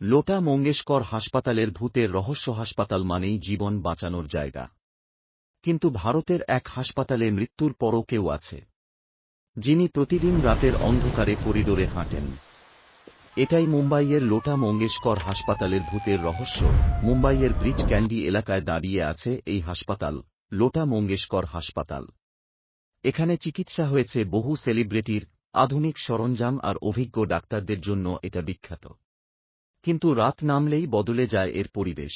লোটা মঙ্গেশকর হাসপাতালের ভূতের রহস্য। হাসপাতাল মানেই জীবন বাঁচানোর জায়গা, কিন্তু ভারতের এক হাসপাতালে মৃত্যুর পরও কেউ আছে, যিনি প্রতিদিন রাতের অন্ধকারে করিডোরে হাঁটেন। এটাই মুম্বাইয়ের লোটা মঙ্গেশকর হাসপাতালের ভূতের রহস্য। মুম্বাইয়ের ব্রিজ ক্যান্ডি এলাকায় দাঁড়িয়ে আছে এই হাসপাতাল, লোটা মঙ্গেশকর হাসপাতাল। এখানে চিকিৎসা হয়েছে বহু সেলিব্রিটির, আধুনিক সরঞ্জাম আর অভিজ্ঞ ডাক্তারদের জন্য এটা বিখ্যাত। কিন্তু রাত নামলেই বদলে যায় এর পরিবেশ।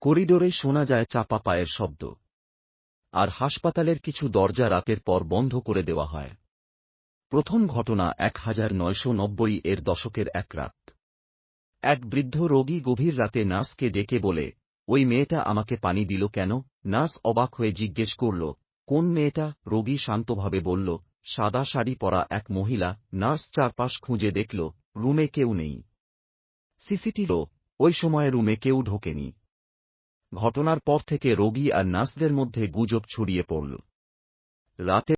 করিডোরে শোনা যায় চাপা পায়ের শব্দ, আর হাসপাতালের কিছু দরজা রাতের পর বন্ধ করে দেওয়া হয়। প্রথম ঘটনা 1990 এর দশকের এক রাত। এক বৃদ্ধ রোগী গভীর রাতে নার্সকে ডেকে বলে, ওই মেয়েটা আমাকে পানি দিল কেন? নার্স অবাক হয়ে জিজ্ঞেস করল, কোন মেয়েটা? রোগী শান্তভাবে বলল, সাদা শাড়ি পরা এক মহিলা। নার্স চারপাশ খুঁজে দেখল, রুমে কেউ নেই। সিসিটিভি, ওই সময় রুমে কেউ ঢোকেনি। ঘটনার পর থেকে রোগী আর নার্সদের মধ্যে গুজব ছড়িয়ে পড়ল। রাতে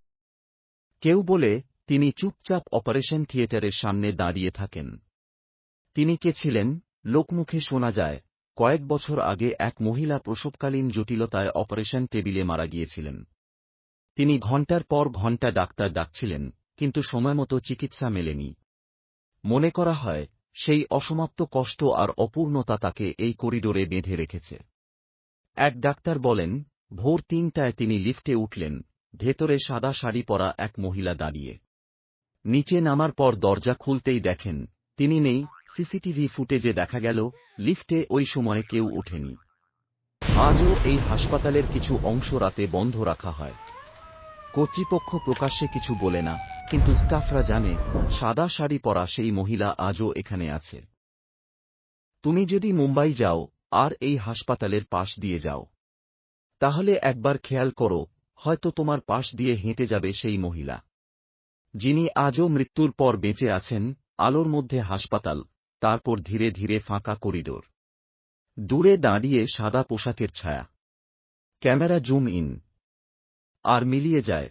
কেউ বলে তিনি চুপচাপ অপারেশন থিয়েটারের সামনে দাঁড়িয়ে থাকেন। তিনি কে ছিলেন? লোকমুখে শোনা যায়, কয়েক বছর আগে এক মহিলা প্রসবকালীন জটিলতায় অপারেশন টেবিলে মারা গিয়েছিলেন। তিনি ঘণ্টার পর ঘণ্টা ডাক্তার ডাকছিলেন, কিন্তু সময়মতো চিকিৎসা মেলেনি। মনে করা হয়, সেই অসমাপ্ত কষ্ট আর অপূর্ণতা তাকে এই করিডোরে বেঁধে রেখেছে। এক ডাক্তার বলেন, ভোর 3টায় তিনি লিফটে উঠলেন। ভেতরে সাদা শাড়ি পরা এক মহিলা দাঁড়িয়ে। নিচে নামার পর দরজা খুলতেই দেখেন, তিনি নেই। সিসিটিভি ফুটেজে দেখা গেল, লিফটে ওই সময় কেউ ওঠেনি। আজও এই হাসপাতালের কিছু অংশ রাতে বন্ধ রাখা হয়। কর্তৃপক্ষ প্রকাশ্যে কিছু বলে না, কিন্তু স্টাফরা জানে, সাদা শাড়ি পরা সেই মহিলা আজও এখানে আছে। তুমি যদি মুম্বাই যাও আর এই হাসপাতালের পাশ দিয়ে যাও, তাহলে একবার খেয়াল করো, হয়তো তোমার পাশ দিয়ে হেঁটে যাবে সেই মহিলা, যিনি আজও মৃত্যুর পর বেঁচে আছেন। আলোর মধ্যে হাসপাতাল, তারপর ধীরে ধীরে ফাঁকা করিডোর, দূরে দাঁড়িয়ে সাদা পোশাকের ছায়া। ক্যামেরা জুম ইন আর মিলিয়ে যায়।